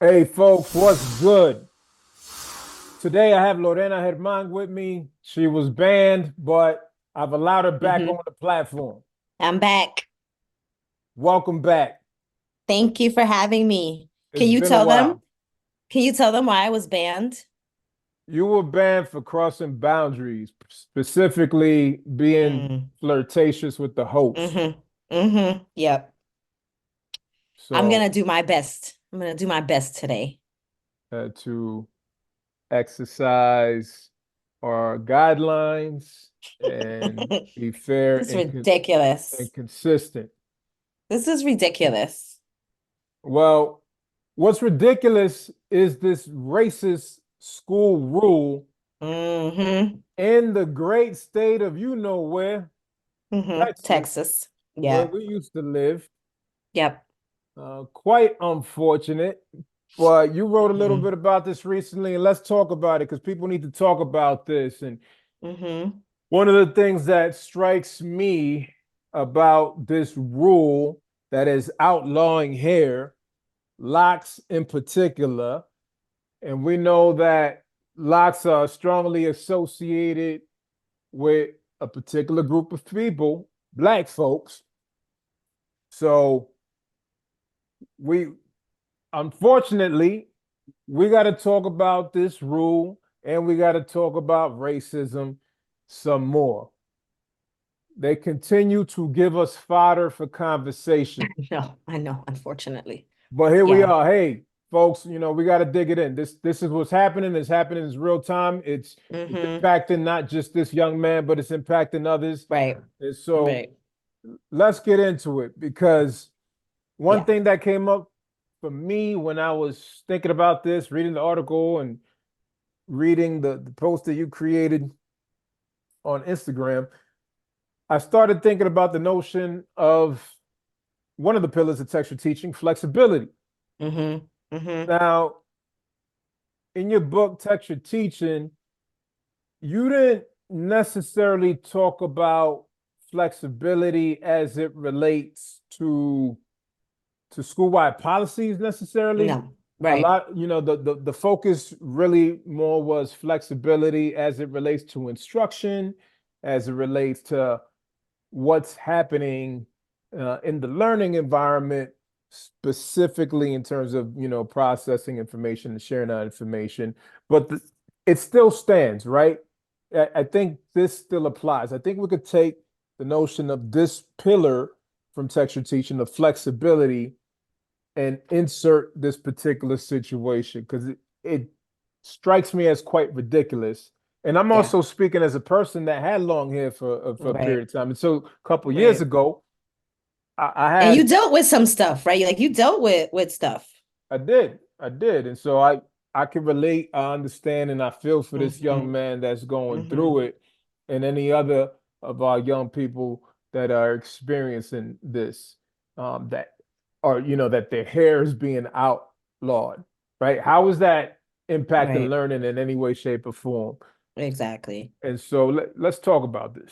Hey folks, what's good? Today I have Lorena Germán with me. She was banned, but I've allowed her back hmm on the platform. I'm back. Welcome back. Thank you for having me. It's been a while. Can you tell them why I was banned? You were banned for crossing boundaries, specifically being Mm, flirtatious with the host. hmm Yep. I'm So gonna do my best. I'm gonna do my best today. to exercise our guidelines and be fair This is and ridiculous. consistent. This is ridiculous. Well, what's ridiculous is this racist school rule hmm in the great state of you know where, Texas, Texas. where Yeah. we used to live. Yep. Quite unfortunate, but you wrote a little hmm bit about this recently, and let's talk about it because people need to talk about this. And hmm one of the things that strikes me about this rule that is outlawing hair, locks in particular, and we know that locks are strongly associated with a particular group of people, black folks. So we, unfortunately, we got to talk about this rule and we got to talk about racism some more. They continue to give us fodder for conversation. No, I know, unfortunately. But here we Yeah. are. Hey, folks, we got to dig it in. This is what's happening. It's happening in real time. It's hmm impacting not just this young man, but it's impacting others. Right. And so Right. let's get into it because one Yeah. thing that came up for me when I was thinking about this, reading the article and reading the post that you created on Instagram, I started thinking about the notion of one of the pillars of textual teaching, flexibility. hmm hmm Now, in your book, Texture Teaching, you didn't necessarily talk about flexibility as it relates to school-wide policies necessarily. No. A Right. lot, the focus really more was flexibility as it relates to instruction, as it relates to what's happening in the learning environment, specifically in terms of processing information and sharing that information. But it still stands, right? I think this still applies. I think we could take the notion of this pillar from texture teaching, the flexibility, and insert this particular situation because it strikes me as quite ridiculous. And I'm Yeah. also speaking as a person that had long hair for a Right. period of time. And so a couple years Right. ago, I And you had dealt with some stuff, right? Like you dealt with stuff. I did, and so I can relate, I understand, and I feel for this young hmm man that's going through hmm it, and any other of our young people that are experiencing this, that are that their hair is being outlawed, right? How is that impacting Right. learning in any way, shape, or form? Exactly. And so let's talk about this.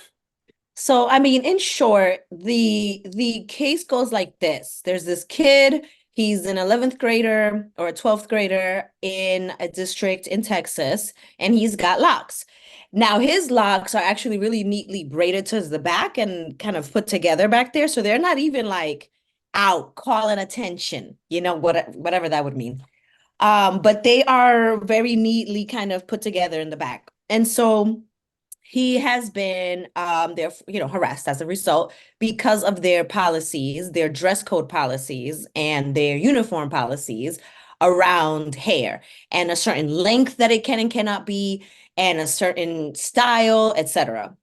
So, I mean, in short, the case goes like this. There's this kid, he's an 11th grader or a 12th grader in a district in Texas, and he's got locks. Now, his locks are actually really neatly braided towards the back and kind of put together back there. So they're not even like out calling attention, whatever that would mean. But they are very neatly kind of put together in the back. And so he has been there, harassed as a result because of their policies, their dress code policies, and their uniform policies around hair and a certain length that it can and cannot be, and a certain style, etc.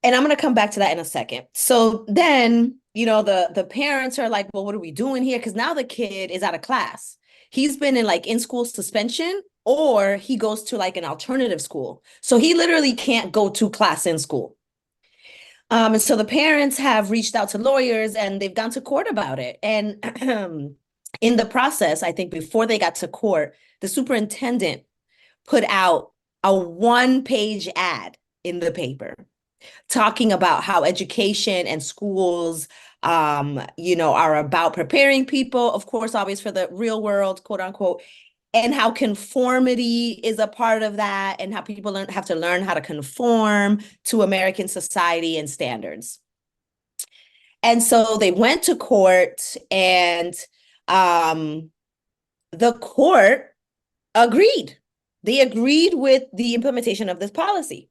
And I'm going to come back to that in a second. So then, the parents are like, well, what are we doing here? Because now the kid is out of class. He's been in like in school suspension, or he goes to like an alternative school. So he literally can't go to class in school. And so the parents have reached out to lawyers and they've gone to court about it. And in the process, I think before they got to court, the superintendent put out a one-page ad in the paper talking about how education and schools are about preparing people, of course, always for the real world, quote unquote, and how conformity is a part of that, and how people have to learn how to conform to American society and standards. And so they went to court, and the court agreed. They agreed with the implementation of this policy.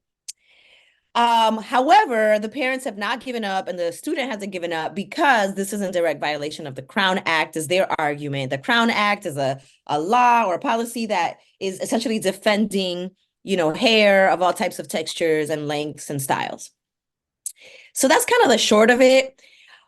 However, the parents have not given up and the student hasn't given up because this is in direct violation of the Crown Act, is their argument. The Crown Act is a law or a policy that is essentially defending, hair of all types of textures and lengths and styles. So that's kind of the short of it.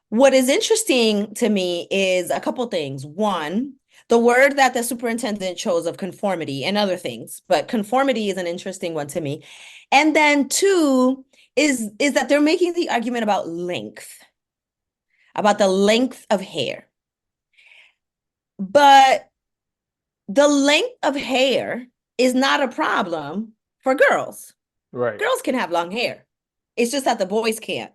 What is interesting to me is a couple things. One, the word that the superintendent chose of conformity and other things, but conformity is an interesting one to me. And then two is that they're making the argument about length, about the length of hair. But the length of hair is not a problem for girls. Right. Girls can have long hair. It's just that the boys can't,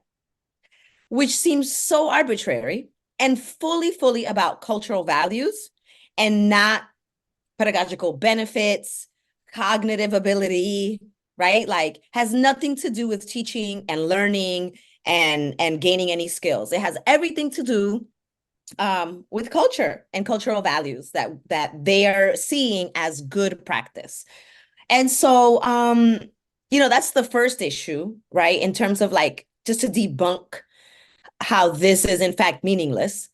which seems so arbitrary and fully about cultural values and not pedagogical benefits, cognitive ability, right? Like has nothing to do with teaching and learning and gaining any skills. It has everything to do with culture and cultural values that they are seeing as good practice. And so, that's the first issue, right? In terms of like, just to debunk how this is in fact meaningless.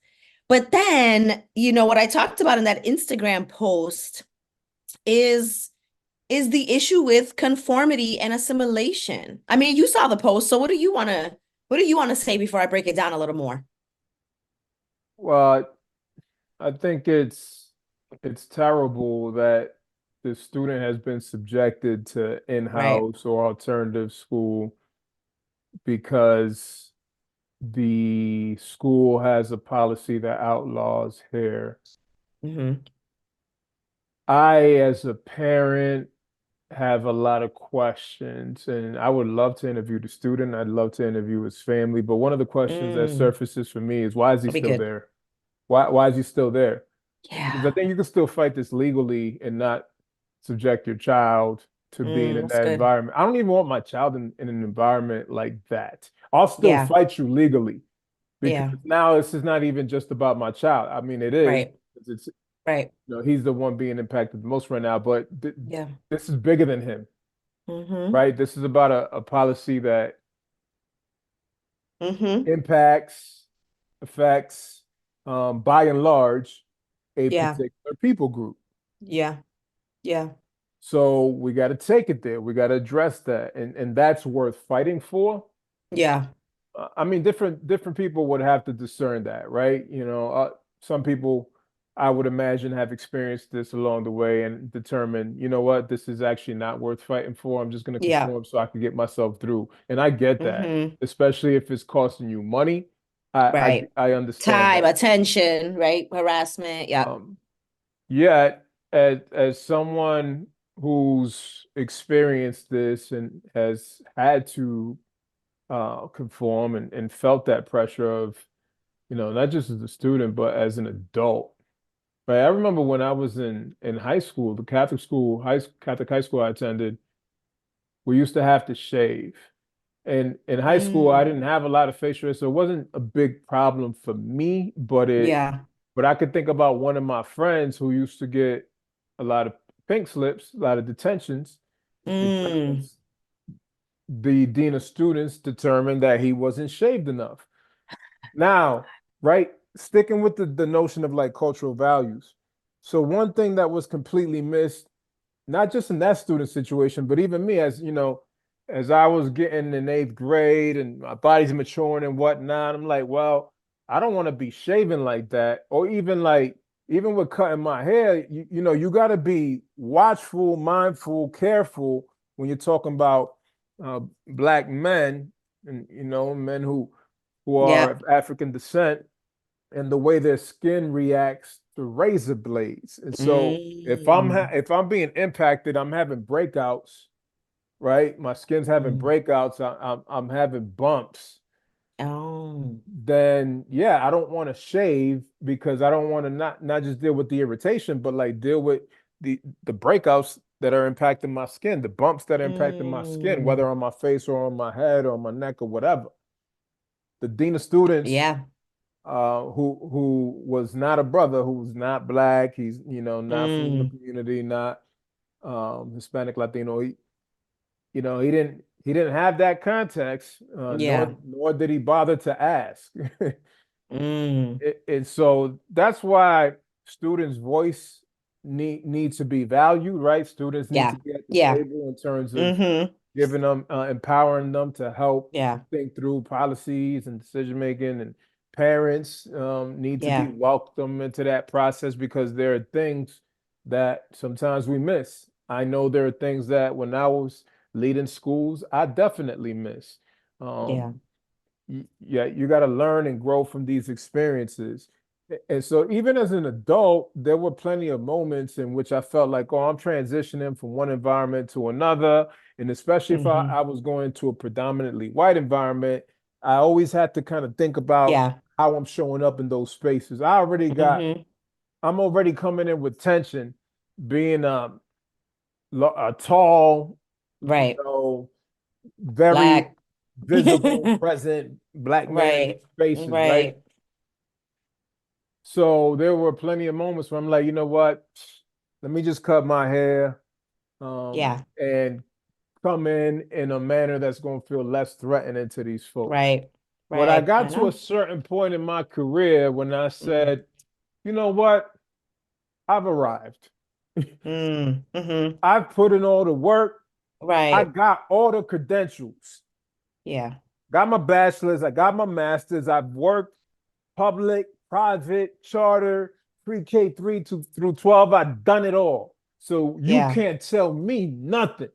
But then, what I talked about in that Instagram post is the issue with conformity and assimilation. I mean, you saw the post, so what do you want to say before I break it down a little more? Well, I think it's terrible that the student has been subjected to Right. in-house or alternative school because the school has a policy that outlaws hair. Mm-hmm. I, as a parent, have a lot of questions, and I would love to interview the student. I'd love to interview his family, but one of the questions that Mm, surfaces for me is why is he that'll be still good. there? Why is he still there? Because I Yeah. think you can still fight this legally and not subject your child to being in That's that good. environment. I don't even want my child in an environment like that. I'll still Yeah. fight you legally because Yeah. now this is not even just about my child. I mean, it is. Right. It's Right. he's the one being impacted the most right now, but Yeah. this is bigger than him, Mm-hmm. right? This is about a policy that Mm-hmm. impacts, affects, by and large, a Yeah. particular people group. Yeah. Yeah. So we got to take it there. We got to address that, and that's worth fighting for. Yeah. I mean, different people would have to discern that, right? Some people I would imagine have experienced this along the way and determine, you know what, this is actually not worth fighting for. I'm just going to Yeah. conform so I can get myself through. And I get that, Mm-hmm. especially if it's costing you money. I Right. I understand Time, that. attention, right? Harassment. Yeah. Um, Yet, as someone who's experienced this and has had to conform and felt that pressure of, not just as a student, but as an adult. Right. I remember when I was in high school, the Catholic school, Catholic high school I attended, we used to have to shave. And in high school, I didn't Mm. have a lot of facial hair, so it wasn't a big problem for me, Yeah. but I could think about one of my friends who used to get a lot of pink slips, a lot of detentions, Mm. because the dean of students determined that he wasn't shaved enough. Now, right, sticking with the notion of like cultural values. So one thing that was completely missed, not just in that student situation, but even me, as as I was getting in eighth grade and my body's maturing and whatnot, I'm like, well, I don't want to be shaving like that, or even with cutting my hair. You got to be watchful, mindful, careful when you're talking about black men and men who are Yeah. of African descent and the way their skin reacts to razor blades. And so Mm. if I'm being impacted, I'm having breakouts, right? My skin's having Mm. breakouts. I'm having bumps. Oh, then yeah, I don't want to shave because I don't want to not just deal with the irritation, but like deal with the breakouts that are impacting my skin, the bumps that are impacting my skin, mm, whether on my face or on my head or on my neck or whatever. The dean of students, yeah. who was not a brother, who was not black, he's not from the Mm, community, not Hispanic, Latino. He didn't have that context, yeah. nor did he bother to ask. Mm, And so that's why students' voice needs to be valued, right? Students need to yeah. be at the Yeah. table in terms of Mm-hmm. giving them, empowering them to help Yeah. think through policies and decision making. And parents need to be Yeah. welcomed into that process because there are things that sometimes we miss. I know there are things that when I was leading schools, I definitely miss. Yeah. Um, yeah, you got to learn and grow from these experiences. And so, even as an adult, there were plenty of moments in which I felt like, oh, I'm transitioning from one environment to another. And especially if I, Mm-hmm. I was going to a predominantly white environment, I always had to kind of think about Yeah. how I'm showing up in those spaces. Mm-hmm. I'm already coming in with tension, being a tall, Right. very Black. visible, present black man in these Right. spaces, right? Right. So there were plenty of moments where I'm like, you know what? Let me just cut my hair, Yeah. and come in a manner that's going to feel less threatening to these folks. Right. But I Right. got I to a know. certain point in my career when I Mm. said, you know what? I've arrived. Mm. Mm-hmm. I've put in all the work. I Right. got all the credentials. Yeah. Got my bachelor's. I got my master's. I've worked public, private, charter, pre-K 3 through 12. I've done it all. So you Yeah. can't tell me nothing.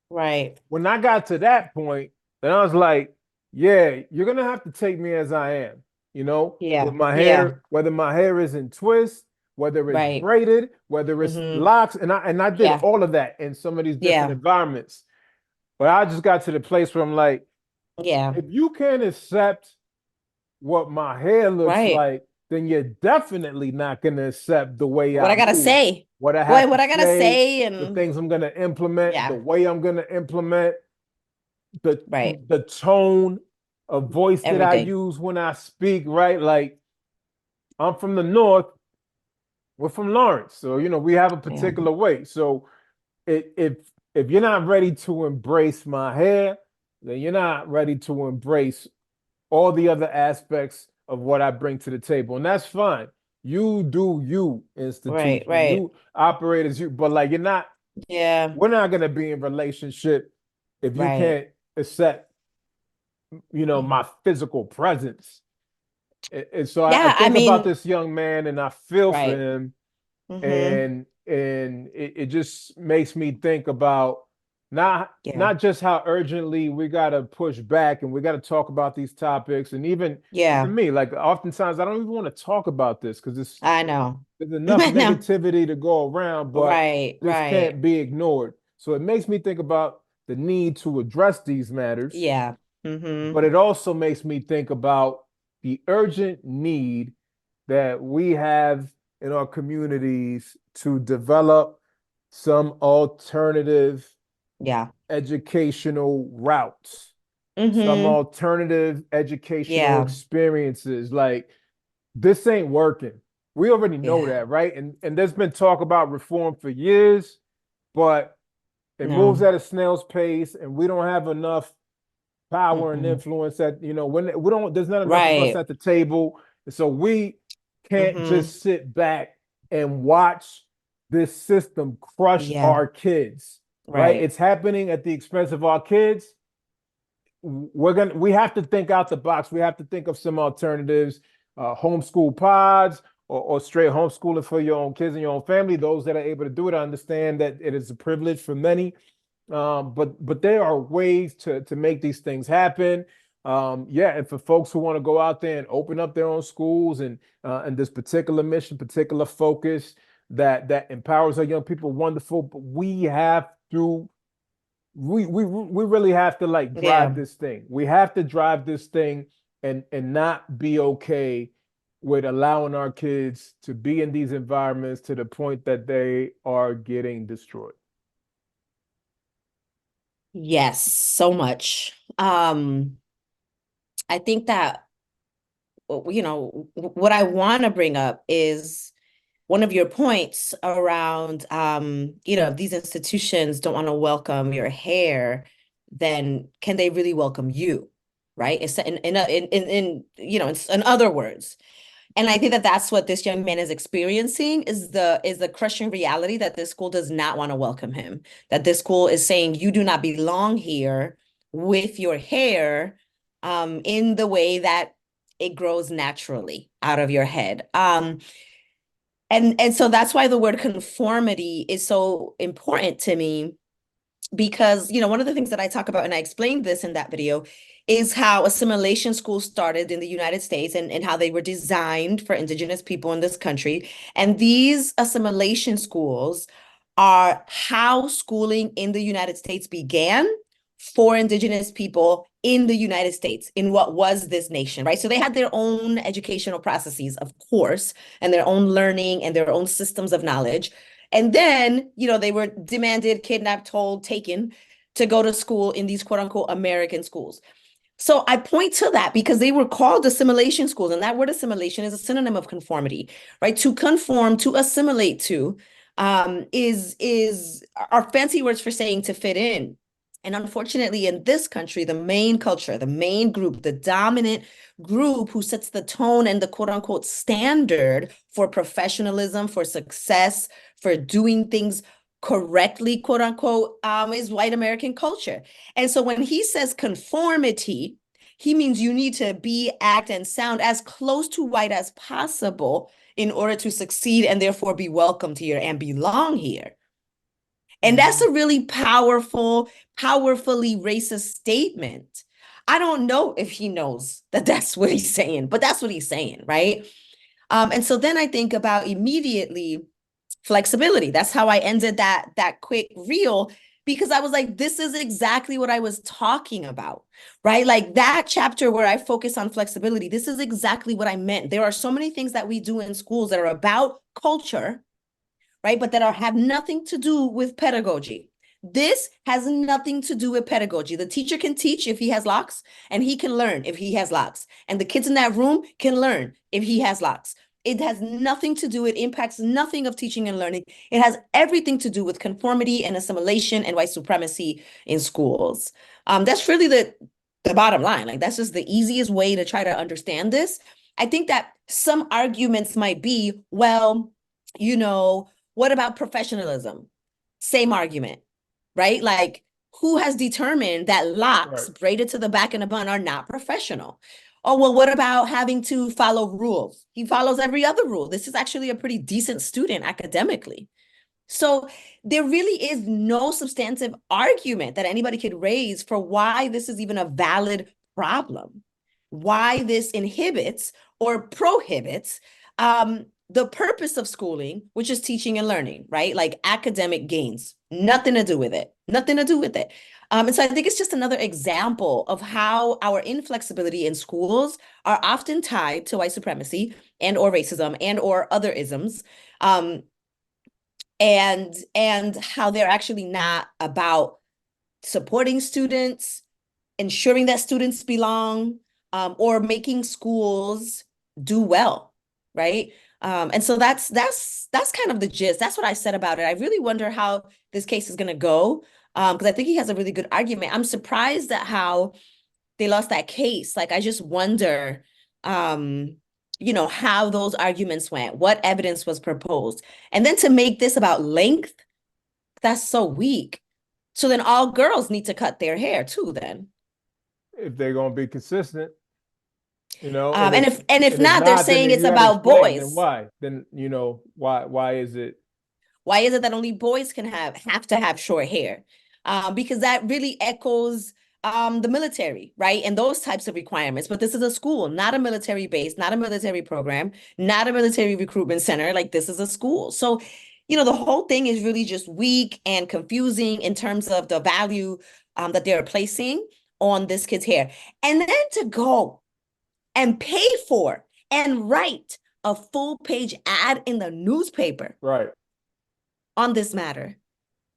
Right. When I got to that point, then I was like, yeah, you're gonna have to take me as I am, with Yeah. my Yeah. hair, whether my hair is in twists, whether it's Right. braided, whether it's Mm-hmm. locks, and I did Yeah. all of that in some of these different Yeah. environments. But I just got to the place where I'm like, Yeah. if you can't accept what my hair looks Right. like, then you're definitely not going to accept the way What I I gotta move, say? what I have to What I gotta say, say the and things I'm going to implement, the yeah. way I'm going to implement, the Right. the tone of voice that I Everything. use when I speak, right? Like I'm from the north, we're from Lawrence, so we have a Yeah. particular way. So if you're not ready to embrace my hair, then you're not ready to embrace all the other aspects of what I bring to the table. And that's fine. You do you, Right. institution. Right. You operate as you, but like Yeah. we're not gonna be in relationship if you Right. can't accept, my physical presence. And so I Yeah. I think about mean, this young man and I feel for right. him, Mm-hmm. and it just makes me think about Yeah. not just how urgently we got to push back and we got to talk about these topics. And even Yeah. me, like oftentimes I don't even want to talk about this because I know. there's enough I know. negativity to go around, but Right. this Right. can't be ignored. So it makes me think about the need to address these matters, Yeah. Mm-hmm. but it also makes me think about the urgent need that we have in our communities to develop some alternative Yeah. educational routes, some Mm-hmm. alternative educational Yeah. experiences. Like this ain't working. We already know Yeah. that, right? And there's been talk about reform for years, but it moves No. at a snail's pace, and we don't have enough power and Mm-mm. influence that when we don't there's not enough of us Right. at the table, and so we can't Mm-hmm. just sit back and watch this system crush Yeah. our kids, right? Right. It's happening at the expense of our kids. We have to think out the box. We have to think of some alternatives, homeschool pods, or straight homeschooling for your own kids and your own family. Those that are able to do it, I understand that it is a privilege for many, but there are ways to make these things happen. Yeah, and for folks who want to go out there and open up their own schools and this particular mission, particular focus that empowers our young people, wonderful. But we really have to like drive Yeah. this thing. We have to drive this thing and not be okay with allowing our kids to be in these environments to the point that they are getting destroyed. Yes, so much. I think that, what I want to bring up is one of your points around, if these institutions don't want to welcome your hair, then can they really welcome you? Right? It's in other words. And I think that that's what this young man is experiencing is the crushing reality that this school does not want to welcome him. That this school is saying you do not belong here with your hair in the way that it grows naturally out of your head. And so that's why the word conformity is so important to me, because one of the things that I talk about, and I explained this in that video, is how assimilation schools started in the United States, and how they were designed for indigenous people in this country. And these assimilation schools are how schooling in the United States began for indigenous people in the United States, in what was this nation, right? So they had their own educational processes, of course, and their own learning and their own systems of knowledge. And then, they were demanded, kidnapped, told, taken to go to school in these quote unquote American schools. So I point to that because they were called assimilation schools. And that word assimilation is a synonym of conformity, right? To conform, to assimilate to, are fancy words for saying to fit in. And unfortunately, in this country, the main culture, the main group, the dominant group who sets the tone and the quote unquote standard for professionalism, for success, for doing things correctly, quote unquote, is white American culture. And so when he says conformity, he means you need to be, act, and sound as close to white as possible in order to succeed and therefore be welcomed here and belong here. And that's a really powerfully racist statement. I don't know if he knows that that's what he's saying, but that's what he's saying, right? And so then I think about immediately flexibility. That's how I ended that quick reel, because I was like, this is exactly what I was talking about, right? Like that chapter where I focus on flexibility, this is exactly what I meant. There are so many things that we do in schools that are about culture, right? But that have nothing to do with pedagogy. This has nothing to do with pedagogy. The teacher can teach if he has locks, and he can learn if he has locks. And the kids in that room can learn if he has locks. It has nothing to do, it impacts nothing of teaching and learning. It has everything to do with conformity and assimilation and white supremacy in schools. That's really the bottom line. Like, that's just the easiest way to try to understand this. I think that some arguments might be, well, what about professionalism? Same argument, right? Like, who has determined that locks braided to the back in a bun are not professional? Oh, well, what about having to follow rules? He follows every other rule. This is actually a pretty decent student academically. So there really is no substantive argument that anybody could raise for why this is even a valid problem, why this inhibits or prohibits the purpose of schooling, which is teaching and learning, right? Like academic gains, nothing to do with it, nothing to do with it. And so I think it's just another example of how our inflexibility in schools are often tied to white supremacy and or racism and or other isms. And how they're actually not about supporting students, ensuring that students belong, or making schools do well, right? And so that's kind of the gist. That's what I said about it. I really wonder how this case is going to go, because I think he has a really good argument. I'm surprised at how they lost that case. Like, I just wonder, how those arguments went, what evidence was proposed. And then to make this about length, that's so weak. So then all girls need to cut their hair too, then. If they're going to be consistent, and if not, they're saying it's about boys. Then why? Then why is it? Why is it that only boys can have to have short hair? Because that really echoes the military, right? And those types of requirements. But this is a school, not a military base, not a military program, not a military recruitment center. Like, this is a school. So, the whole thing is really just weak and confusing in terms of the value that they're placing on this kid's hair. And then to go and pay for and write a full page ad in the newspaper Right. on this matter.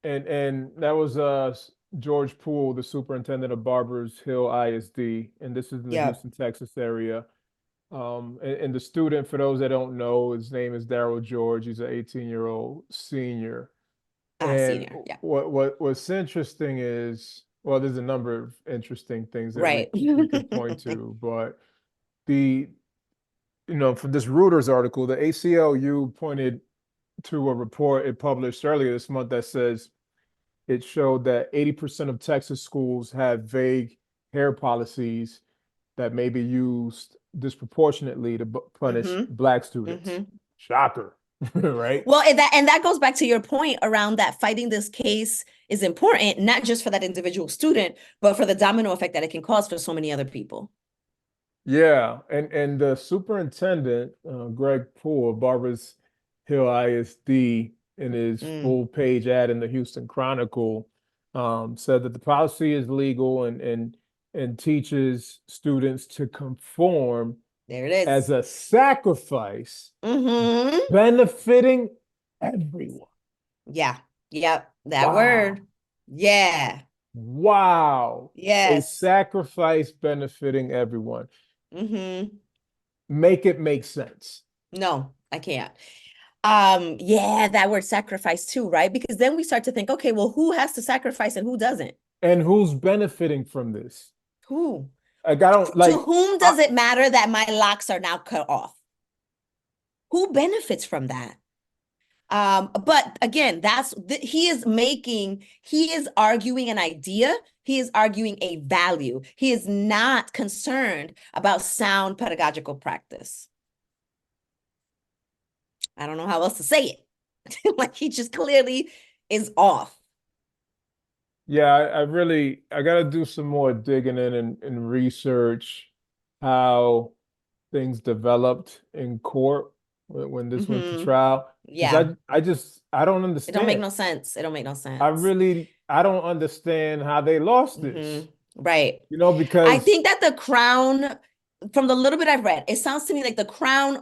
And that was George Poole, the superintendent of Barbers Hill ISD, and this is in the Yeah. Houston, Texas area. And the student, for those that don't know, his name is Darryl George. He's an 18-year-old senior. And Senior. Yeah. what's interesting is, well, there's a number of interesting things that Right. we could point to, but the from this Reuters article, the ACLU pointed to a report it published earlier this month that says it showed that 80% of Texas schools have vague hair policies that may be used disproportionately to punish Mm-hmm. Black students. Mm-hmm. Shocker, right? Well, and that goes back to your point around that fighting this case is important, not just for that individual student, but for the domino effect that it can cause for so many other people. Yeah, and the superintendent, Greg Poole of Barbers Hill ISD, in his Mm, full page ad in the Houston Chronicle, said that the policy is legal and teaches students to conform there it as is. a sacrifice Mm-hmm. benefiting everyone. Yeah. Yep. That Wow. word. Yeah. Wow. A Yes. sacrifice benefiting everyone. Mm-hmm. Make it make sense. No, I can't. Yeah, that word sacrifice too, right? Because then we start to think, okay, well, who has to sacrifice and who doesn't? And who's benefiting from this? Who? Like, I don't To like, whom does it matter that my locks are now cut off? Who benefits from that? But again, he is arguing an idea, he is arguing a value. He is not concerned about sound pedagogical practice. I don't know how else to say it. Like he just clearly is off. yeah, I gotta do some more digging in and research how things developed in court when this went to Mm-hmm. trial. Because Yeah. I don't It don't make understand. no sense. It don't make no sense. I don't understand how they lost Mm-hmm. this. Right. I Because think that the Crown, from the little bit I've read, it sounds to me like the Crown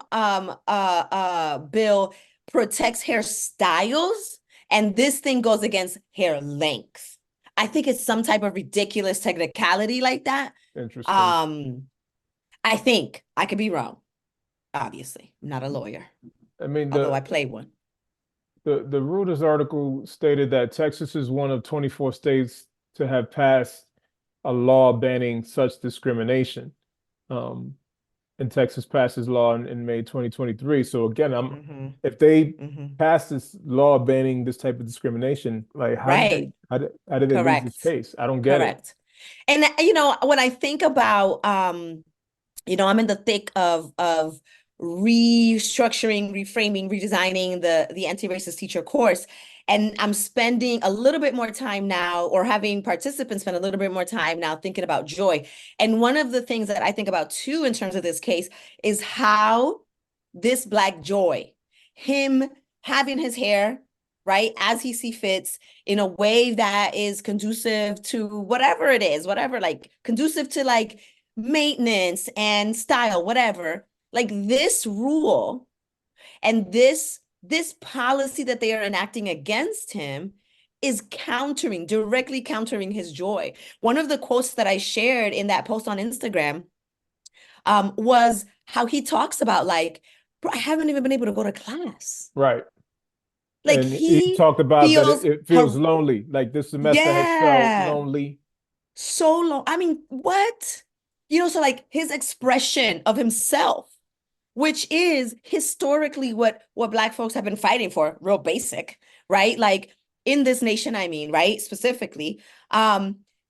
bill protects hairstyles, and this thing goes against hair length. I think it's some type of ridiculous technicality like that. interesting. Um, I think I could be wrong. Obviously, I'm not a lawyer, I mean, although I play one. the Reuters article stated that Texas is one of 24 states to have passed a law banning such discrimination. Um, and Texas passed this law in May 2023. So again, Mm-hmm. if they Mm-hmm. pass this law banning this type of discrimination, like Right. how did they lose this Correct. case? I don't get it. Correct. And when I think about I'm in the thick of restructuring, reframing, redesigning the anti-racist teacher course. And I'm spending a little bit more time now, or having participants spend a little bit more time now thinking about joy. And one of the things that I think about too in terms of this case is how this Black joy, him having his hair, right, as he see fits, in a way that is conducive to whatever it is, whatever, like conducive to like maintenance and style, whatever. Like this rule and this policy that they are enacting against him is directly countering his joy. One of the quotes that I shared in that post on Instagram was how he talks about like, bro, I haven't even been able to go to class. Right. Like And he he talked about that feels it feels her, lonely. Like this semester has felt yeah, lonely. so long. I mean, what? So like his expression of himself, which is historically what Black folks have been fighting for, real basic, right? Like in this nation, I mean, right? Specifically,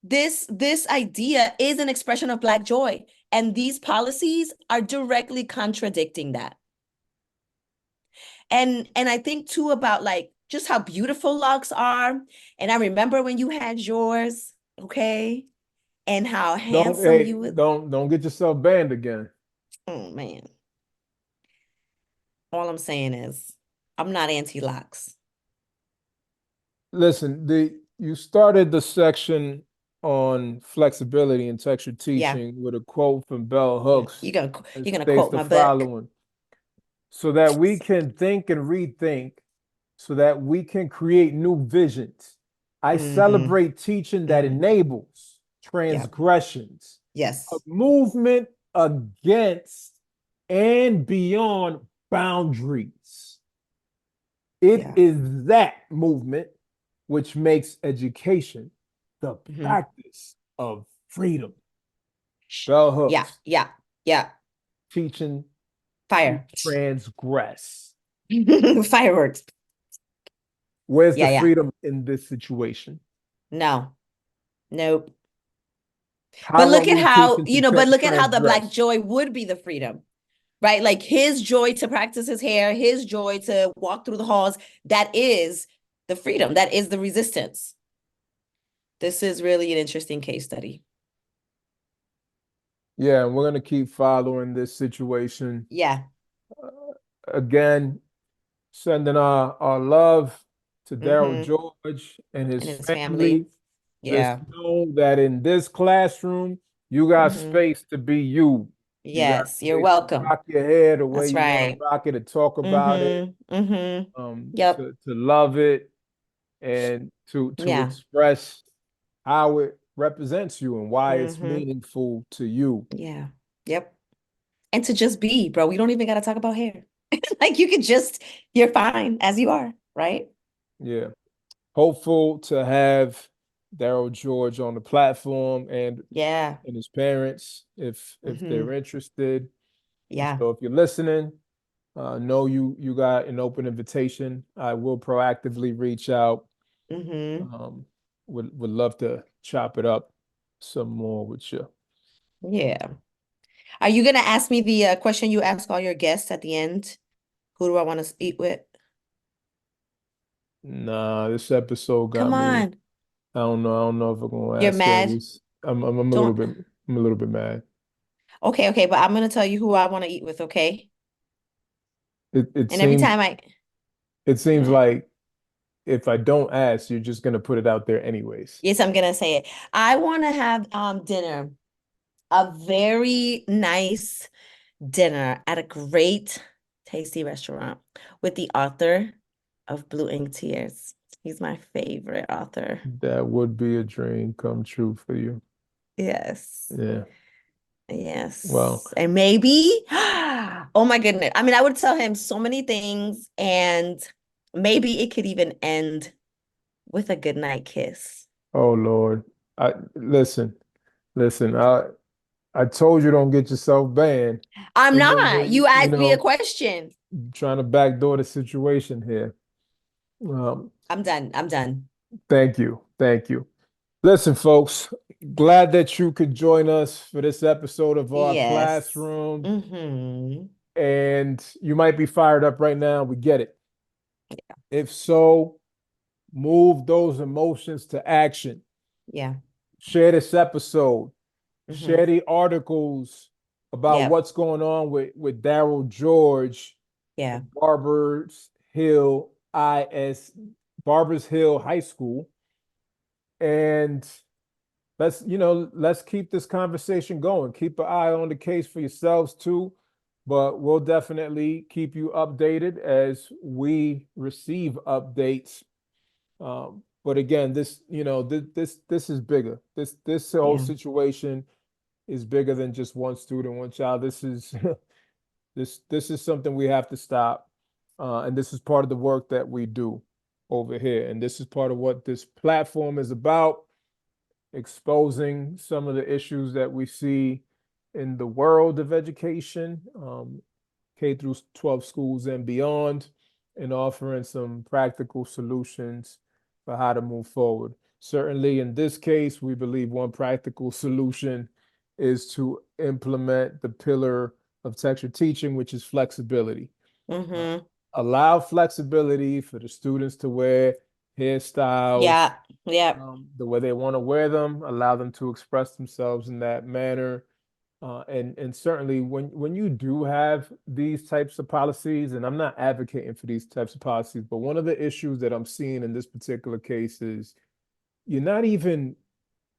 this idea is an expression of Black joy, and these policies are directly contradicting that. And I think too about like just how beautiful locks are. And I remember when you had yours, okay, and how handsome you would. Don't get yourself banned again. Oh man. All I'm saying is I'm not anti-locks. Listen, the you started the section on flexibility and texture Yeah. teaching with a quote from Bell Yeah. Hooks. You're It gonna states quote the my book. following: so that we can think and rethink, so that we can create new visions. I Mm-hmm. celebrate teaching that Mm-hmm. enables Yeah. transgressions, a Yes. movement against and beyond boundaries. It Yeah. is that movement which makes education the Mm-hmm. practice of freedom. Bell Yeah. Hooks, Yeah. Yeah. teaching to Fire. transgress. Fireworks. Where's the Yeah. Yeah. freedom in this situation? No. Nope. How are we teaching to But look at how the Black transgress? joy would be the freedom, right? Like his joy to practice his hair, his joy to walk through the halls, that is the freedom, that is the resistance. This is really an interesting case study. Yeah, and we're going to keep following this situation. Yeah. Again, sending our love to Darryl Mm-hmm. George and And his his family. family. Just Yeah. know that in this classroom, you got Mm-hmm. space to be you. You got Yes, you're space to welcome. rock your hair the way That's you want to right. rock it, to talk about it, Mm-hmm. Mm-hmm. Yep. to love it, and to Yeah. express how it represents you and why it's Mm-hmm. meaningful to you. Yeah. Yep. And to just be, bro. We don't even got to talk about hair. Like you could just, you're fine as you are, right? Yeah. Hopeful to have Darryl George on the platform Yeah. and his parents if they're Mm-hmm. interested. Yeah. So if you're listening, know you got an open invitation. I will proactively reach out. Mm-hmm. Um, would love to chop it up some more with you. Yeah. Are you gonna ask me the question you ask all your guests at the end? Who do I want to eat with? Nah, this episode got Come me. on. I don't know. I don't know if I'm gonna You're ask her mad? this. I'm a little Don't. bit. I'm a little bit mad. Okay, okay, but I'm gonna tell you who I want to eat with, okay? It And every seems time I, it seems eh, like if I don't ask, you're just gonna put it out there anyways. yes, I'm gonna say it. I want to have dinner, a very nice dinner at a great, tasty restaurant with the author of Blue Ink Tears. He's my favorite author. That would be a dream come true for you. Yes. Yeah. Well, Yes. And maybe, oh my goodness. I mean, I would tell him so many things, and maybe it could even end with a goodnight kiss. oh Lord. I listen, I told you don't get yourself banned. I'm And not. You you asked me a know, question. trying to backdoor the situation here. Um, I'm done. I'm done. thank you. Thank you. Listen, folks, glad that you could join us for this episode of our Yes. classroom. Mm-hmm. And you might be fired up right now. We get it. If so, move those emotions to action. Yeah. Share this episode. Mm-hmm. Share the articles about Yep. what's going on with Darryl George Yeah. at IS Barbers Hill High School. And let's keep this conversation going. Keep an eye on the case for yourselves too. But we'll definitely keep you updated as we receive updates. But again, this is bigger. This whole Yeah. situation is bigger than just one student, one child. This is this is something we have to stop. And this is part of the work that we do over here. And this is part of what this platform is about, exposing some of the issues that we see in the world of education, K through 12 schools and beyond, and offering some practical solutions for how to move forward. Certainly, in this case, we believe one practical solution is to implement the pillar of texture teaching, which is flexibility. Uh, Mm-hmm. Allow flexibility for the students to wear hairstyles Yeah. Yeah. the way they want to wear them, allow them to express themselves in that manner. And certainly when you do have these types of policies, and I'm not advocating for these types of policies, but one of the issues that I'm seeing in this particular case is you're not even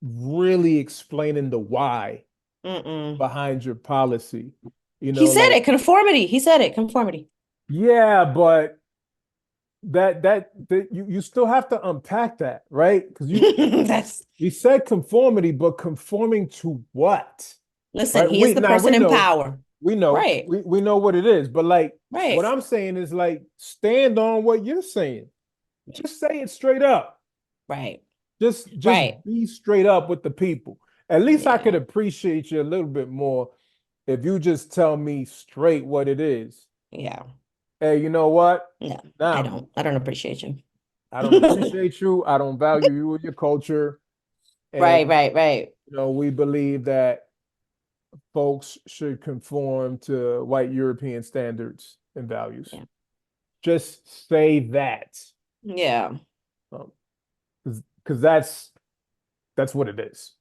really explaining the why Mm-mm. behind your policy. You He know, said like, it, conformity. He said it, conformity. yeah, but that you still have to unpack that, right? Because That's you said conformity, but conforming to what? Listen, Right? he is We the now person in power. Right, we know what it is, but like what right, I'm saying is like stand on what you're saying. Just say it straight up. right, Just right. be straight up with the people. At least I could Yeah, appreciate you a little bit more if you just tell me straight what it is. yeah. Hey, you know what? No, I Now, don't. I don't appreciate you. I don't appreciate you. I don't value you or your culture. And Right, right, right. we believe that folks should conform to white European standards and values. Yeah, Just say that. yeah. Um, because that's what it is.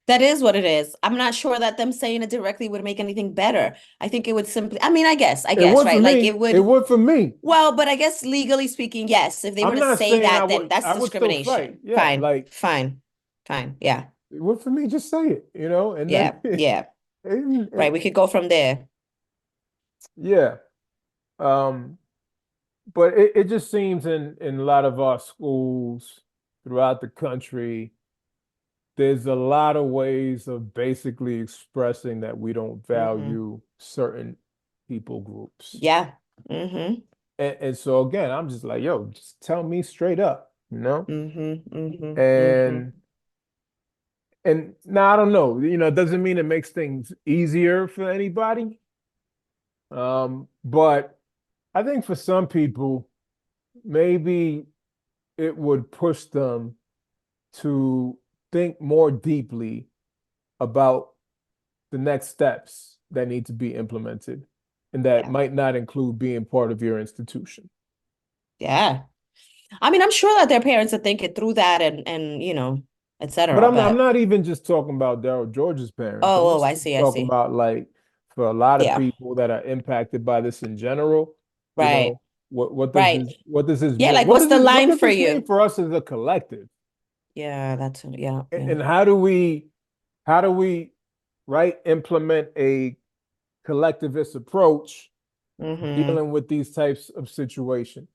That is what it is. I'm not sure that them saying it directly would make anything better. I think it would simply, I mean, I It guess, would for right? Like it me. It would, would for me. well, but I guess legally speaking, yes. If they were I'm to not say saying that, then that's I would still fight. discrimination. Yeah, Fine, like fine, fine. Yeah, it would for me. Just say it, and then yeah, yeah. and, Right. We could go from there. yeah. Um, but it just seems in a lot of our schools throughout the country, there's a lot of ways of basically expressing that we don't Hmm. value certain people groups. Yeah. Hmm. And so again, I'm just like, yo, just tell me straight up, Hmm. Hmm. Hmm. And now I don't know, it doesn't mean it makes things easier for anybody. But I think for some people, maybe it would push them to think more deeply about the next steps that need to be implemented and that Yeah. might not include being part of your institution. Yeah. I mean, I'm sure that their parents are thinking through that and et But cetera. I'm But not even just talking about Darryl George's parents. I'm oh, just I see, I talking see. about like for a lot of Yeah. people that are impacted by this in general, you Right. know, Right. what does this Yeah, mean? like what's the What line does for this mean you? for us as a collective? Yeah, that's yeah, yeah. And how do we right implement a collectivist approach Mm-hmm. dealing with these types of situations?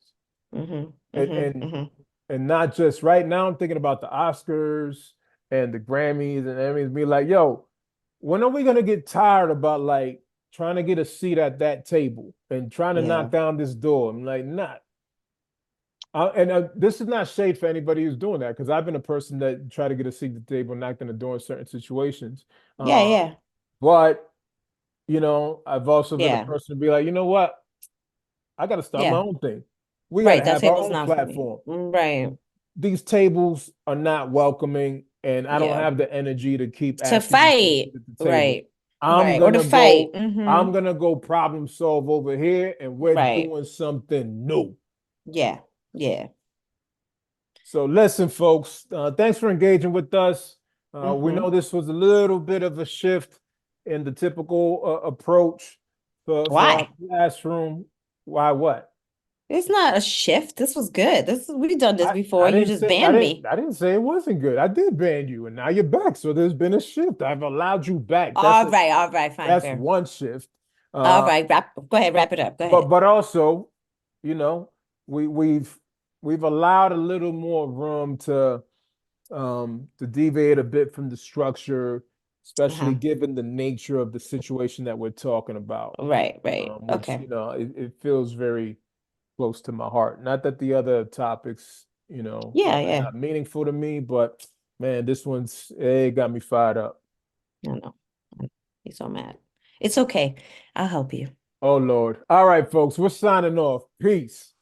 Mm-hmm. And Mm-hmm. and Mm-hmm. and not just right now. I'm thinking about the Oscars and the Grammys and Emmys. Be like, yo, when are we gonna get tired about like trying to get a seat at that table and trying to Yeah. knock down this door? I'm like, not. This is not shade for anybody who's doing that because I've been a person that try to get a seat at the table, knocked on the door in certain situations. Yeah, Uh, yeah. but I've also been a Yeah. person to be like, you know what? I got to start my Yeah. own thing. We got to Right. That have our table's own not for me. platform. Right. These tables are not welcoming, and I don't Yeah. have the energy to keep To asking you for a fight. seat at the table. Right. I'm Right. Or to gonna fight. go, Mm-hmm. I'm gonna go problem solve over here, and we're Right. doing something new. Yeah. Yeah. So listen, folks, thanks for engaging with us. We Mm-hmm. know this was a little bit of a shift in the typical approach for our Why? classroom. Why what? It's not a shift. This was good. We've done this before. I You didn't just say banned me. I didn't say it wasn't good. I did ban you, and now you're back. So there's been a shift. I've allowed you back. All right, fine, That's fair. one shift. All Uh, right, go ahead, wrap it up. Go ahead. but also, you know, we we've allowed a little more room to deviate a bit from the structure, especially Uh-huh. given the nature of the situation that we're talking about. Right, right. Which Okay. it feels very close to my heart. Not that the other topics, Yeah, are yeah. not meaningful to me, but man, this one's it got me fired up. I know. He's so mad. It's okay. I'll help you. Oh Lord. All right, folks, we're signing off. Peace.